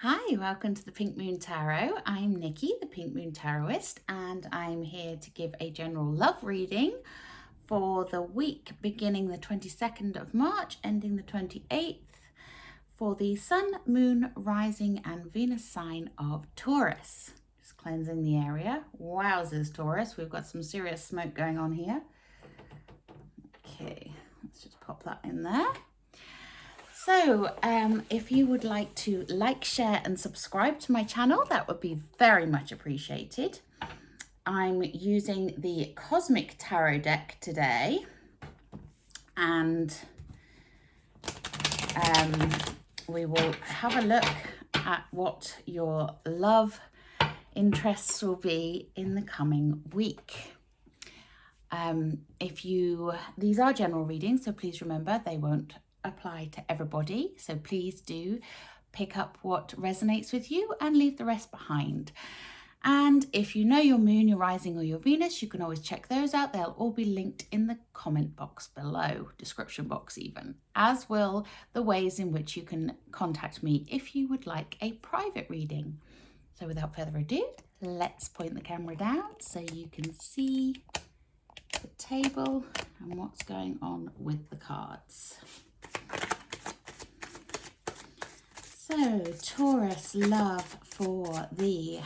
Hi, welcome to the Pink Moon Tarot. I'm Nikki, the Pink Moon Tarotist, and I'm here to give a general love reading for the week beginning the 22nd of March, ending the 28th, for the Sun, Moon, Rising, and Venus sign of Taurus. Just cleansing the area. Wowzers, Taurus. We've got some serious smoke going on here. Okay, let's just pop that in there. So if you would like to like, share and subscribe to my channel, that would be very much appreciated. I'm using the Cosmic Tarot deck today, and we will have a look at what your love interests will be in the coming week. These are general readings, so please remember they won't apply to everybody, so please do pick up what resonates with you and leave the rest behind. And if you know your moon, your rising or your Venus, you can always check those out. They'll all be linked in the comment box below, description box even, as will the ways in which you can contact me if you would like a private reading. So without further ado, let's point the camera down so you can see the table and what's going on with the cards. So, Taurus love for the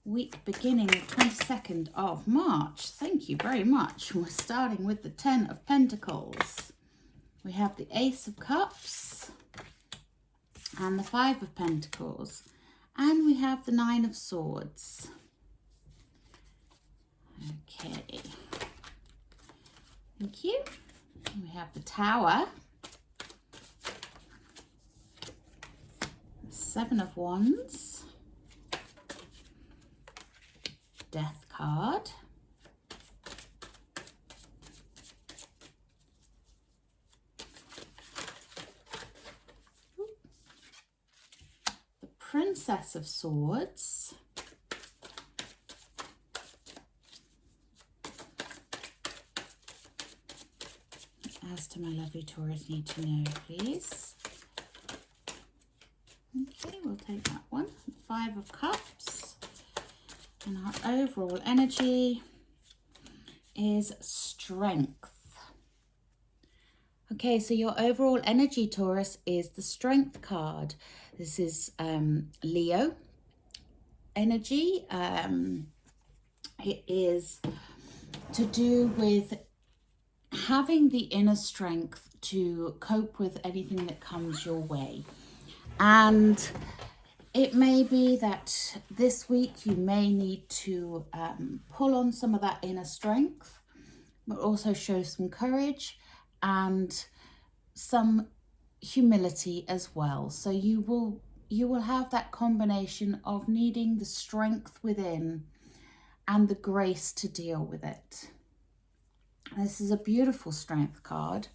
week beginning the 22nd of March. Thank you very much. We're starting with the 10 of Pentacles. We have the Ace of Cups and the 5 of Pentacles. And we have the 9 of Swords. Okay. Thank you. We have the Tower. 7 of Wands, Death card, the Princess of Swords, as to my lovely Taurus need to know, please. Okay, we'll take that one. 5 of Cups. And our overall energy is Strength. Okay, so your overall energy, Taurus, is the Strength card. This is Leo energy. It is to do with having the inner strength to cope with anything that comes your way. And it may be that this week you may need to pull on some of that inner strength, but also show some courage and some humility as well. So you will have that combination of needing the strength within and the grace to deal with it. This is a beautiful Strength card.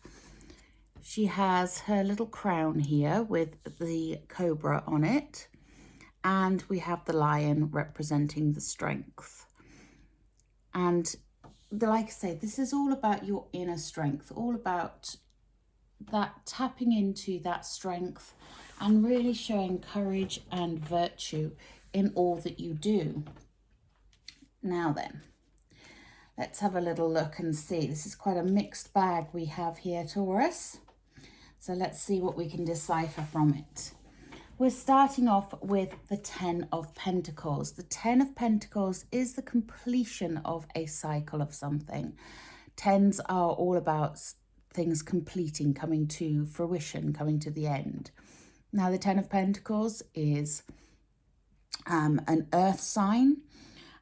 She has her little crown here with the cobra on it, and we have the lion representing the strength. And like I say, this is all about your inner strength, all about that tapping into that strength and really showing courage and virtue in all that you do. Now then, let's have a little look and see. This is quite a mixed bag we have here, Taurus. So let's see what we can decipher from it. We're starting off with the 10 of Pentacles. The 10 of Pentacles is the completion of a cycle of something. 10s are all about things completing, coming to fruition, coming to the end. Now the 10 of Pentacles is an earth sign.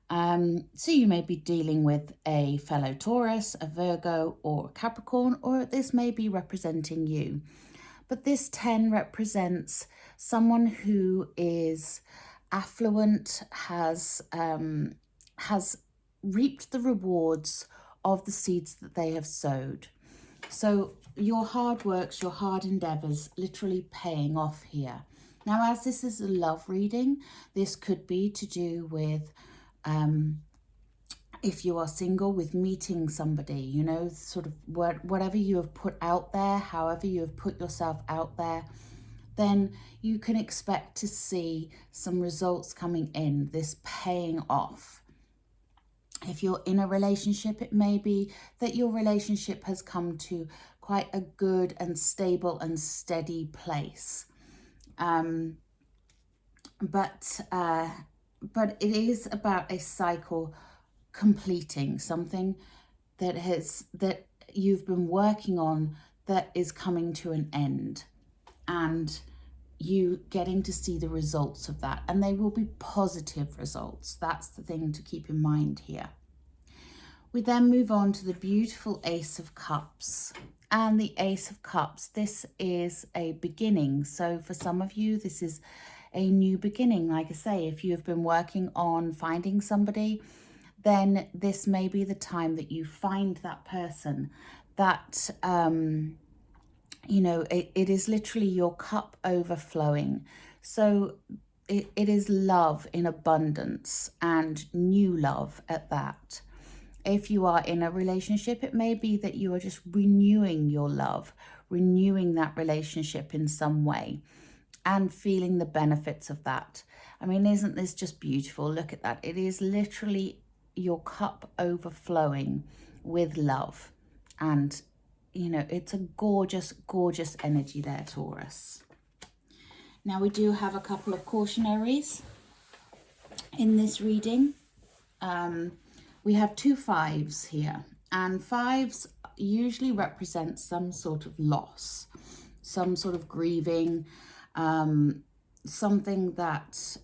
So you may be dealing with a fellow Taurus, a Virgo or a Capricorn, or this may be representing you. But this 10 represents someone who is affluent, has reaped the rewards of the seeds that they have sowed. So your hard works, your hard endeavors literally paying off here. Now, as this is a love reading, this could be to do with if you are single, with meeting somebody, you know, sort of whatever you have put out there, however you have put yourself out there, then you can expect to see some results coming in, this paying off. If you're in a relationship, it may be that your relationship has come to quite a good and stable and steady place. But it is about a cycle completing, something that you've been working on that is coming to an end, and you getting to see the results of that, and they will be positive results. That's the thing to keep in mind here. We then move on to the beautiful Ace of Cups. And the Ace of Cups, this is a beginning. So for some of you, this is a new beginning. Like I say, if you have been working on finding somebody, then this may be the time that you find that person that, you know, it is literally your cup overflowing. So it is love in abundance, and new love at that. If you are in a relationship, it may be that you are just renewing your love, renewing that relationship in some way, and feeling the benefits of that. I mean, isn't this just beautiful? Look at that. It is literally your cup overflowing with love. And, you know, it's a gorgeous, gorgeous energy there, Taurus. Now, we do have a couple of cautionaries in this reading. We have 2 5s here, and 5s usually represent some sort of loss, some sort of grieving, something that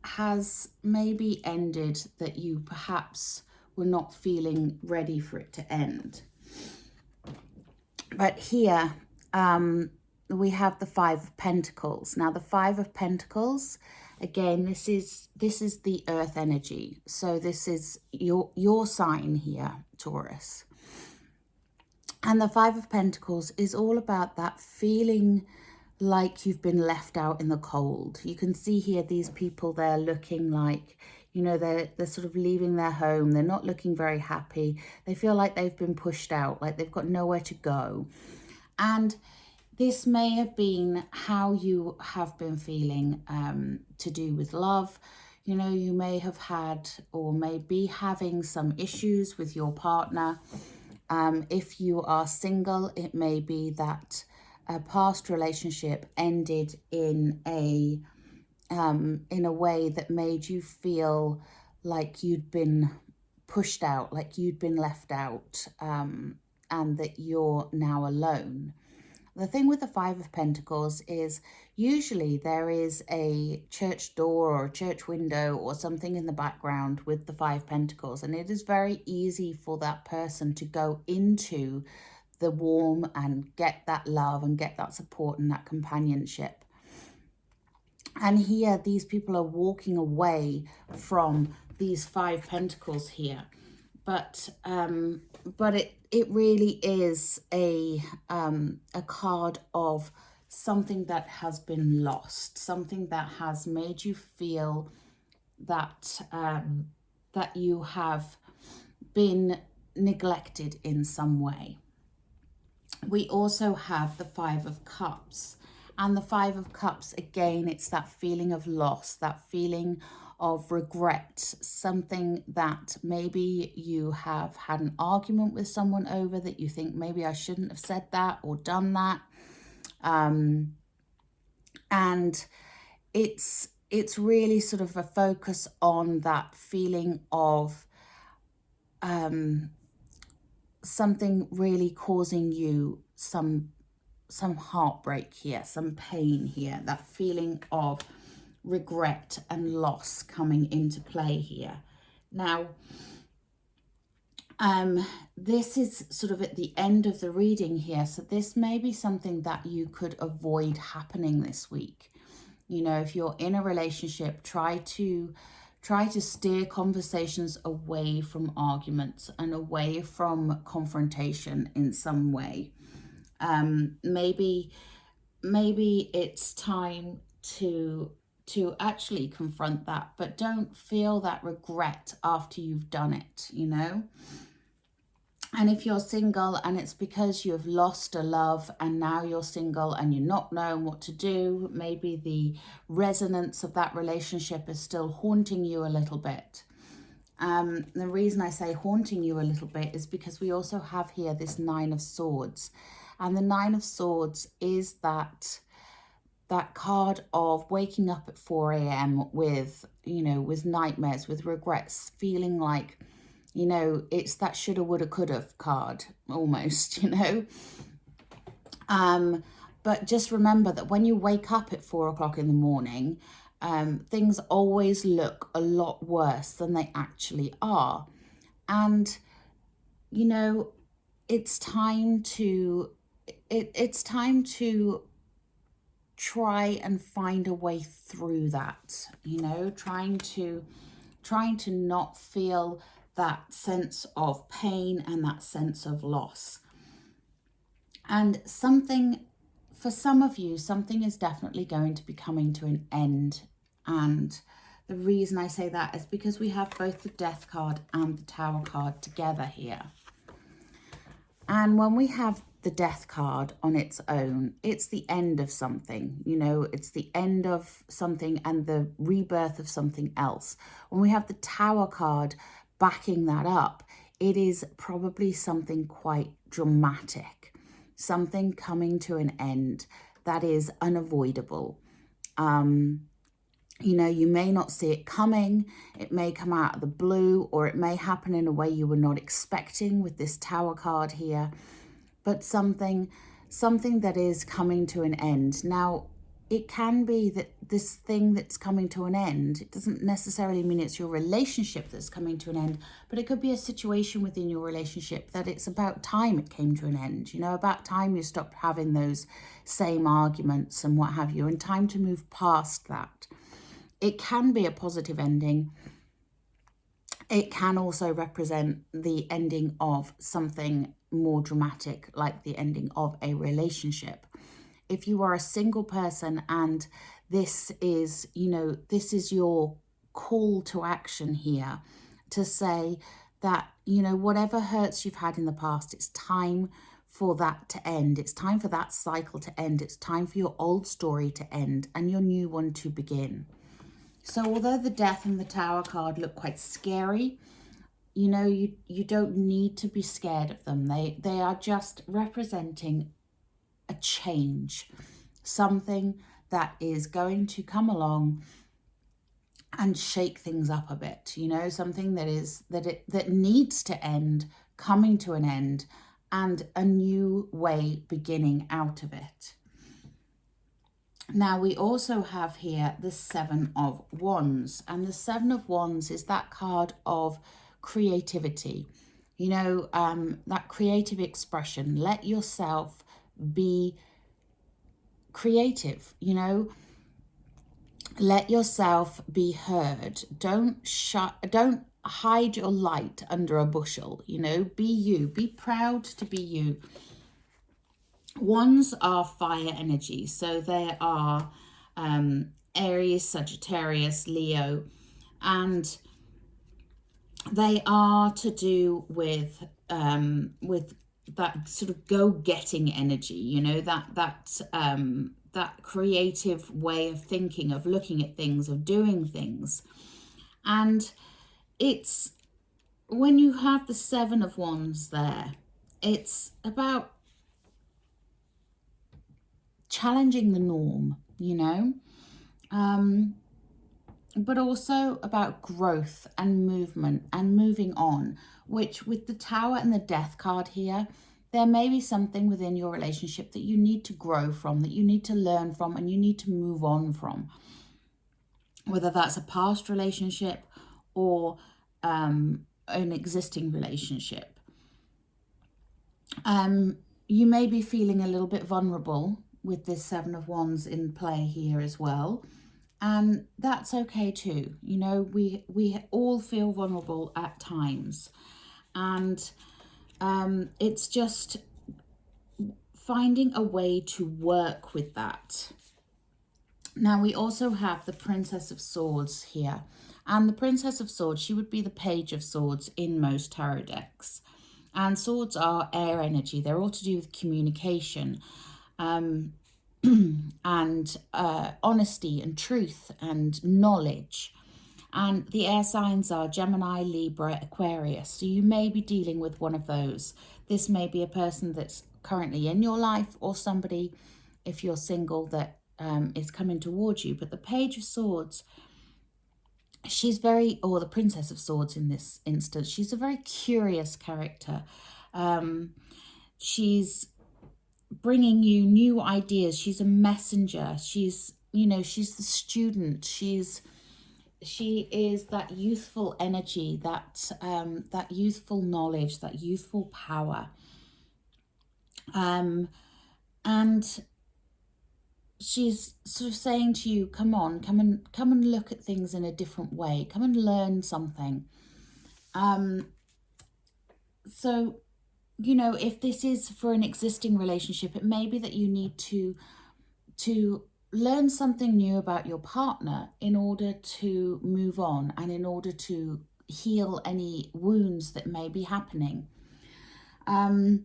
has maybe ended that you perhaps were not feeling ready for it to end. But here we have the 5 of Pentacles. Now the 5 of Pentacles, again, this is the earth energy. So this is your sign here, Taurus. And the 5 of Pentacles is all about that feeling like you've been left out in the cold. You can see here these people, they're looking like, you know, they're sort of leaving their home. They're not looking very happy. They feel like they've been pushed out, like they've got nowhere to go. And this may have been how you have been feeling to do with love. You know, you may have had or may be having some issues with your partner. If you are single, it may be that a past relationship ended in a way that made you feel like you'd been pushed out, like you'd been left out, and that you're now alone. The thing with the 5 of Pentacles is usually there is a church door or a church window or something in the background with the 5 Pentacles, and it is very easy for that person to go into the warm and get that love and get that support and that companionship. And here these people are walking away from these 5 Pentacles here. But it really is a card of something that has been lost, something that has made you feel that that you have been neglected in some way. We also have the 5 of Cups. And the 5 of Cups, again, it's that feeling of loss, that feeling of regret, something that maybe you have had an argument with someone over, that you think maybe I shouldn't have said that or done that. And it's really sort of a focus on that feeling of something really causing you some heartbreak here, some pain here, that feeling of regret and loss coming into play here. Now, this is sort of at the end of the reading here, so this may be something that you could avoid happening this week. You know, if you're in a relationship, try to steer conversations away from arguments and away from confrontation in some way. Maybe it's time to actually confront that, but don't feel that regret after you've done it, you know. And if you're single and it's because you've lost a love and now you're single and you're not knowing what to do, maybe the resonance of that relationship is still haunting you a little bit. The reason I say haunting you a little bit is because we also have here this Nine of Swords. And the Nine of Swords is that card of waking up at 4 a.m. with, with nightmares, with regrets, feeling like, it's that shoulda, woulda, coulda card almost, But just remember that when you wake up at 4 o'clock in the morning, things always look a lot worse than they actually are. And, it's time to, it's time to try and find a way through that, trying to not feel that sense of pain and that sense of loss. And for some of you, something is definitely going to be coming to an end. And the reason I say that is because we have both the Death card and the Tower card together here. And when we have the Death card on its own, it's the end of something, it's the end of something and the rebirth of something else. When we have the Tower card backing that up, it is probably something quite dramatic, something coming to an end that is unavoidable. You may not see it coming, it may come out of the blue, or it may happen in a way you were not expecting with this Tower card here, but something that is coming to an end. Now, it can be that this thing that's coming to an end, it doesn't necessarily mean it's your relationship that's coming to an end, but it could be a situation within your relationship that it's about time it came to an end, about time you stopped having those same arguments and what have you, and time to move past that. It can be a positive ending. It can also represent the ending of something more dramatic, like the ending of a relationship. If you are a single person and this is, this is your call to action here, to say that, whatever hurts you've had in the past, it's time for that to end. It's time for that cycle to end. It's time for your old story to end and your new one to begin. So although the Death and the Tower card look quite scary, you don't need to be scared of them. They are just representing a change, something that is going to come along and shake things up a bit, something that needs to end, coming to an end, and a new way beginning out of it. Now, we also have here the Seven of Wands, and the Seven of Wands is that card of creativity, that creative expression. Let yourself be creative, let yourself be heard. Don't hide your light under a bushel, be you, be proud to be you. Wands are fire energy, so they are Aries, Sagittarius, Leo, and they are to do with that sort of go-getting energy, that creative way of thinking, of looking at things, of doing things. And it's when you have the Seven of Wands there, it's about challenging the norm, but also about growth and movement and moving on, which with the Tower and the Death card here, there may be something within your relationship that you need to grow from, that you need to learn from, and you need to move on from. Whether that's a past relationship or an existing relationship. You may be feeling a little bit vulnerable with this Seven of Wands in play here as well. And that's okay too. We all feel vulnerable at times. And it's just finding a way to work with that. Now, we also have the Princess of Swords here. And the Princess of Swords, she would be the Page of Swords in most tarot decks. And swords are air energy. They're all to do with communication, and honesty and truth and knowledge. And the air signs are Gemini, Libra, Aquarius. So you may be dealing with one of those. This may be a person that's currently in your life, or somebody, if you're single, that is coming towards you. But the Page of Swords, she's very, or the Princess of Swords in this instance, she's a very curious character. She's bringing you new ideas. She's a messenger. She's, you know, she's the student. She is that youthful energy, that youthful knowledge, that youthful power. And she's sort of saying to you, come on, come and look at things in a different way. Come and learn something. So, you know, if this is for an existing relationship, it may be that you need to learn something new about your partner in order to move on and in order to heal any wounds that may be happening. And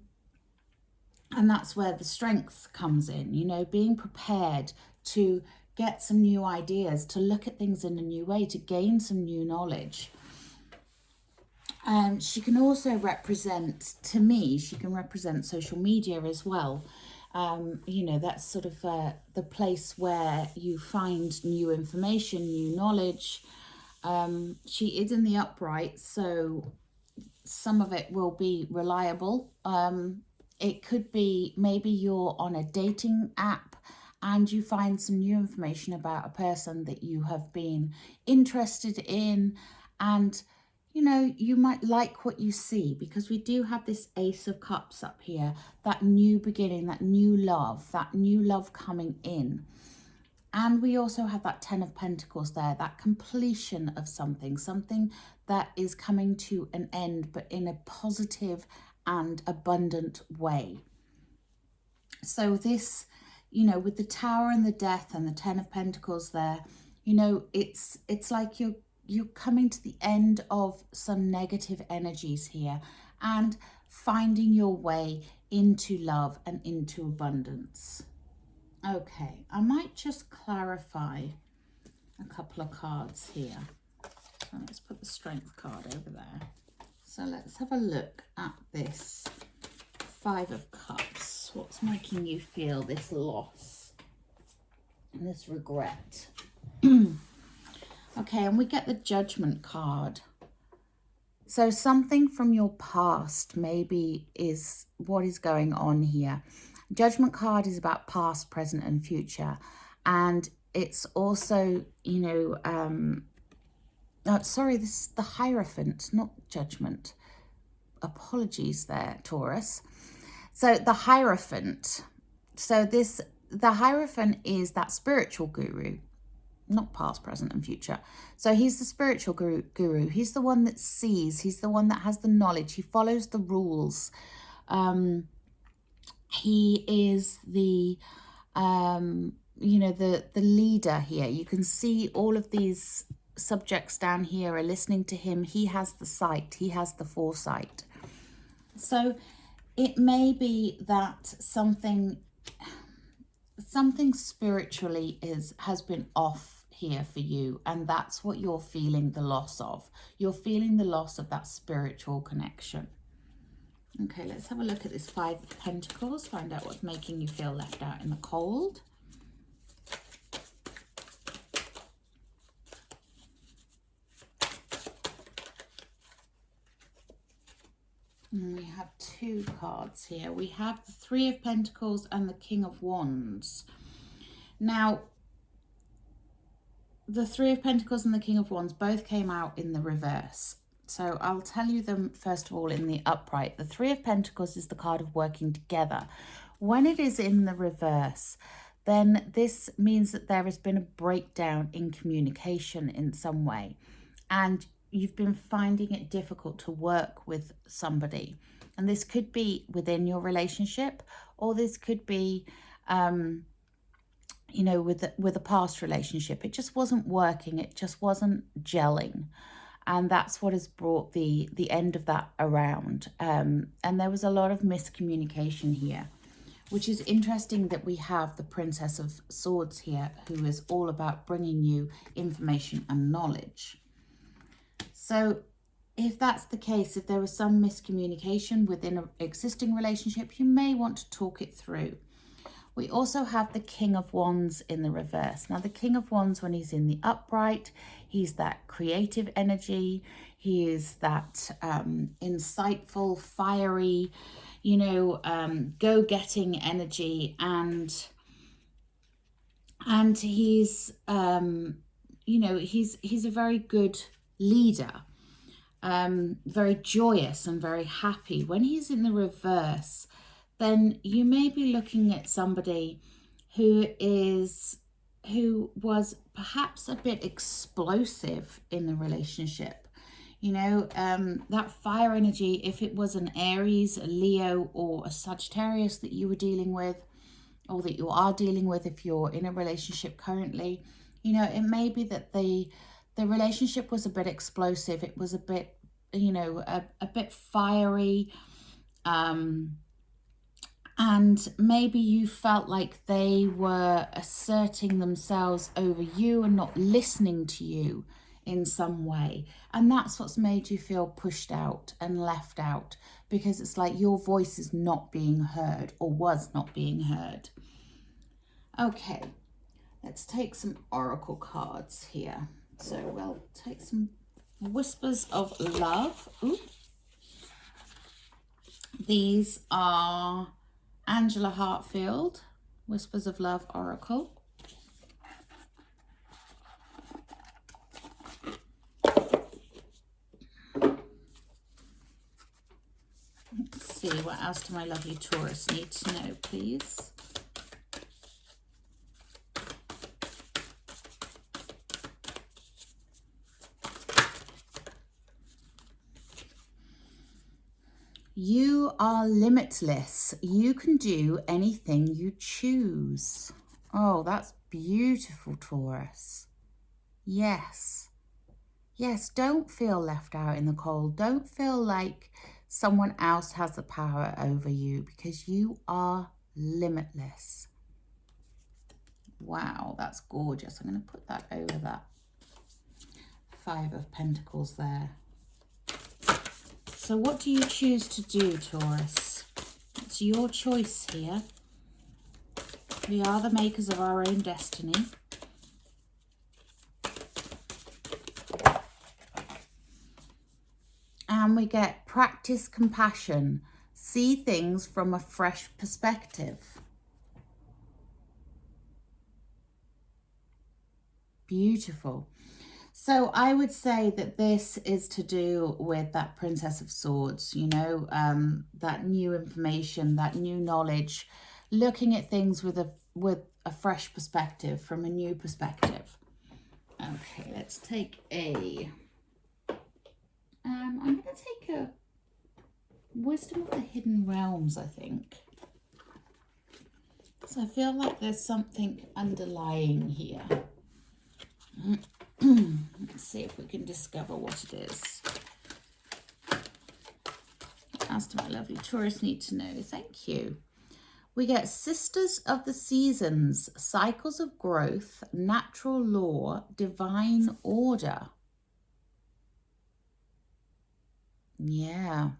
that's where the strength comes in, you know, being prepared to get some new ideas, to look at things in a new way, to gain some new knowledge. And she can also represent, to me, she can represent social media as well. You know, that's sort of the place where you find new information, new knowledge. She is in the upright, so some of it will be reliable. It could be maybe you're on a dating app and you find some new information about a person that you have been interested in, and you know, you might like what you see, because we do have this Ace of Cups up here, that new beginning, that new love coming in. And we also have that Ten of Pentacles there, that completion of something that is coming to an end, but in a positive and abundant way. So this, you know, with the Tower and the Death and the Ten of Pentacles there, you know, it's like you're coming to the end of some negative energies here and finding your way into love and into abundance. Okay, I might just clarify a couple of cards here. So let's put the Strength card over there. So let's have a look at this Five of Cups. What's making you feel this loss and this regret? Okay, and we get the Judgment card. So something from your past maybe is what is going on here. Judgment card is about past, present, and future. And it's also, you know, sorry, this is the Hierophant, not Judgment. Apologies there, Taurus. So the Hierophant. So the Hierophant is that spiritual guru. Not past, present, and future. So he's the spiritual guru. He's the one that sees. He's the one that has the knowledge. He follows the rules. He is the, you know, the leader here. You can see all of these subjects down here are listening to him. He has the sight. He has the foresight. So it may be that something spiritually has been off here for you, and that's what you're feeling the loss of. You're feeling the loss of that spiritual connection. Okay, let's have a look at this Five of Pentacles, find out what's making you feel left out in the cold. And we have two cards here. We have the Three of Pentacles and the King of Wands. Now, the Three of Pentacles and the King of Wands both came out in the reverse. So I'll tell you them first of all in the upright. The Three of Pentacles is the card of working together. When it is in the reverse, then this means that there has been a breakdown in communication in some way. And you've been finding it difficult to work with somebody. And this could be within your relationship, or this could be, you know, with a past relationship. It just wasn't working. It just wasn't gelling. And that's what has brought the end of that around. And there was a lot of miscommunication here, which is interesting that we have the Princess of Swords here, who is all about bringing you information and knowledge. So if that's the case, if there was some miscommunication within an existing relationship, you may want to talk it through. We also have the King of Wands in the reverse. Now, the King of Wands, when he's in the upright, he's that creative energy. He is that insightful, fiery, you know, go-getting energy. And he's, you know, he's a very good leader, very joyous and very happy. When he's in the reverse, then you may be looking at somebody who was perhaps a bit explosive in the relationship. You know, that fire energy, if it was an Aries, a Leo, or a Sagittarius that you were dealing with, or that you are dealing with if you're in a relationship currently, you know, it may be that the relationship was a bit explosive. It was a bit, you know, a bit fiery. And maybe you felt like they were asserting themselves over you and not listening to you in some way. And that's what's made you feel pushed out and left out, because it's like your voice is not being heard, or was not being heard. Okay, let's take some oracle cards here. So we'll take some Whispers of Love. Ooh. These are Angela Hartfield, Whispers of Love Oracle. Let's see, what else do my lovely Taurus need to know, please? You are limitless. You can do anything you choose. Oh, that's beautiful, Taurus. Yes. Yes, don't feel left out in the cold. Don't feel like someone else has the power over you, because you are limitless. Wow, that's gorgeous. I'm going to put that over that 5 of Pentacles there. So what do you choose to do, Taurus? It's your choice here. We are the makers of our own destiny. And we get practice compassion. See things from a fresh perspective. Beautiful. So I would say that this is to do with that Princess of Swords, you know, that new information, that new knowledge, looking at things with a fresh perspective, from a new perspective. Okay, let's take a, I'm going to take a Wisdom of the Hidden Realms, I think. So I feel like there's something underlying here. Let's see if we can discover what it is. What else do my lovely Taurus need to know? Thank you. We get Sisters of the Seasons, Cycles of Growth, Natural Law, Divine Order. Yeah.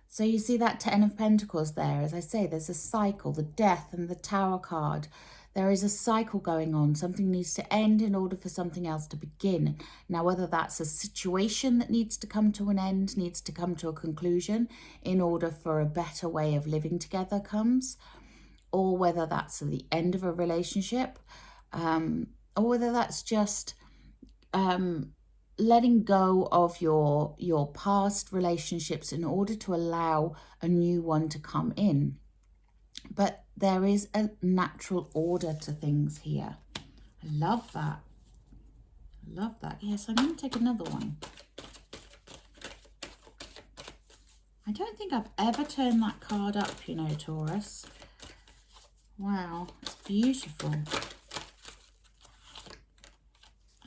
So you see that 10 of Pentacles there. As I say, there's a cycle, the Death and the Tower card. There is a cycle going on. Something needs to end in order for something else to begin. Now, whether that's a situation that needs to come to an end, needs to come to a conclusion in order for a better way of living together comes, or whether that's the end of a relationship, or whether that's just letting go of your past relationships in order to allow a new one to come in. But there is a natural order to things here. I love that. I love that. Yes, I'm going to take another one. I don't think I've ever turned that card up, you know, Taurus. Wow, it's beautiful.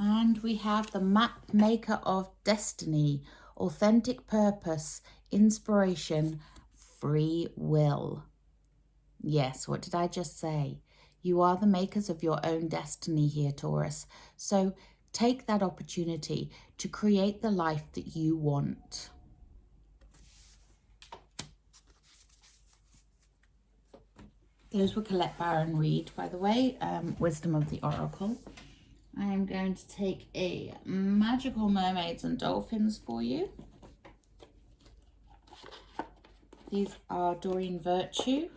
And we have the map maker of destiny, authentic purpose, inspiration, free will. Yes, what did I just say? You are the makers of your own destiny here, Taurus. So take that opportunity to create the life that you want. Those were Colette Baron Reid, by the way, Wisdom of the Oracle. I am going to take a Magical Mermaids and Dolphins for you. These are Doreen Virtue.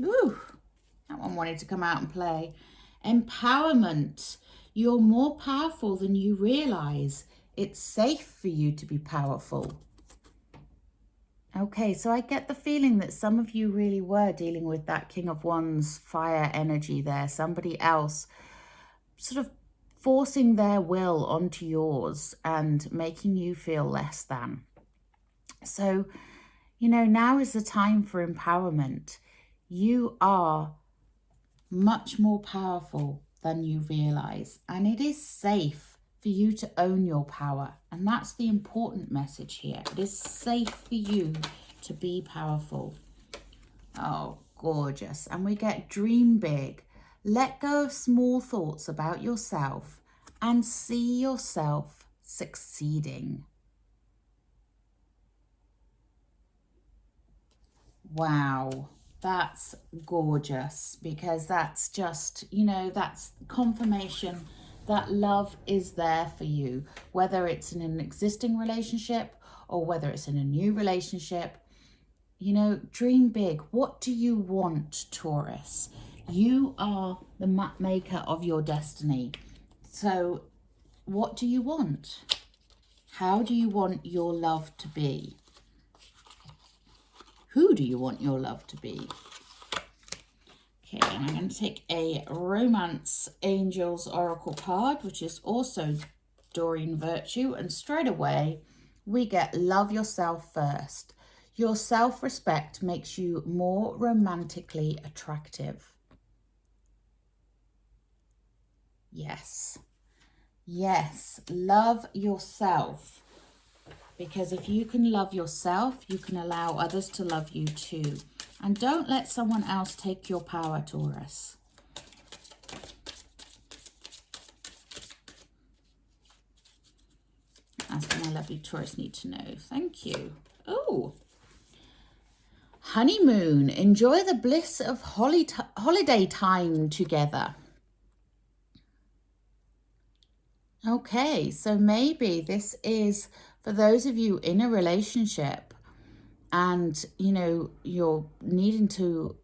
Ooh, that one wanted to come out and play. Empowerment. You're more powerful than you realize. It's safe for you to be powerful. Okay, so I get the feeling that some of you really were dealing with that King of Wands fire energy there. Somebody else sort of forcing their will onto yours and making you feel less than. So, you know, now is the time for empowerment. You are much more powerful than you realize, and it is safe for you to own your power. And that's the important message here. It is safe for you to be powerful. Oh, gorgeous. And we get dream big. Let go of small thoughts about yourself and see yourself succeeding. Wow, that's gorgeous, because that's just, you know, that's confirmation that love is there for you, whether it's in an existing relationship or whether it's in a new relationship. You know, dream big. What do you want, Taurus? You are the map maker of your destiny. So what do you want? How do you want your love to be? Who do you want your love to be? Okay, and I'm going to take a Romance Angels Oracle card, which is also Doreen Virtue. And straight away, we get love yourself first. Your self-respect makes you more romantically attractive. Yes. Yes, love yourself. Because if you can love yourself, you can allow others to love you too. And don't let someone else take your power, Taurus. That's what my lovely Taurus need to know. Thank you. Oh, honeymoon. Enjoy the bliss of holiday time together. Okay, so maybe this is for those of you in a relationship and, you know, you're needing to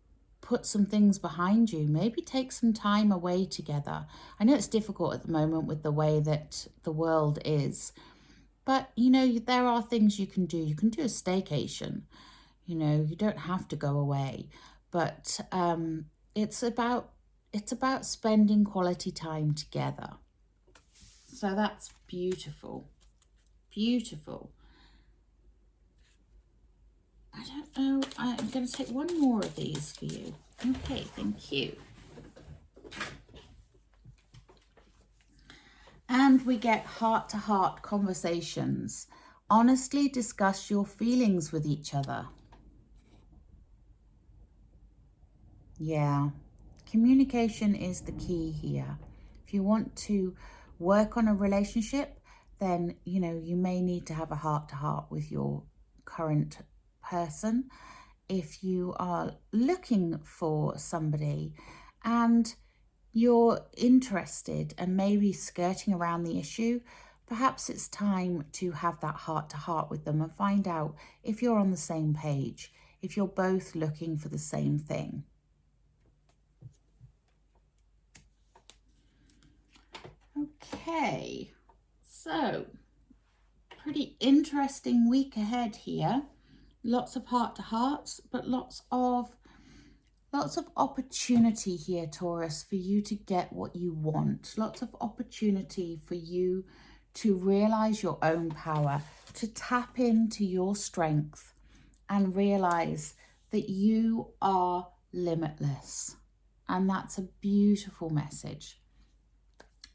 put some things behind you. Maybe take some time away together. I know it's difficult at the moment with the way that the world is, but, you know, there are things you can do. You can do a staycation. You know, you don't have to go away, but it's about spending quality time together. So that's beautiful. Beautiful. I don't know. I'm going to take one more of these for you. Okay, thank you. And we get heart-to-heart conversations. Honestly discuss your feelings with each other. Yeah, communication is the key here. If you want to work on a relationship, then, you know, you may need to have a heart-to-heart with your current person. If you are looking for somebody and you're interested and maybe skirting around the issue, perhaps it's time to have that heart-to-heart with them and find out if you're on the same page, if you're both looking for the same thing. Okay, so pretty interesting week ahead here. Lots of heart-to-hearts, but lots of opportunity here, Taurus, for you to get what you want. Lots of opportunity for you to realize your own power, to tap into your strength and realize that you are limitless. And that's a beautiful message.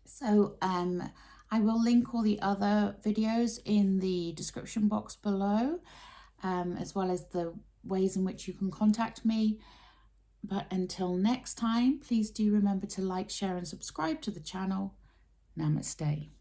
So I will link all the other videos in the description box below, as well as the ways in which you can contact me. But until next time, please do remember to like, share and subscribe to the channel. Namaste.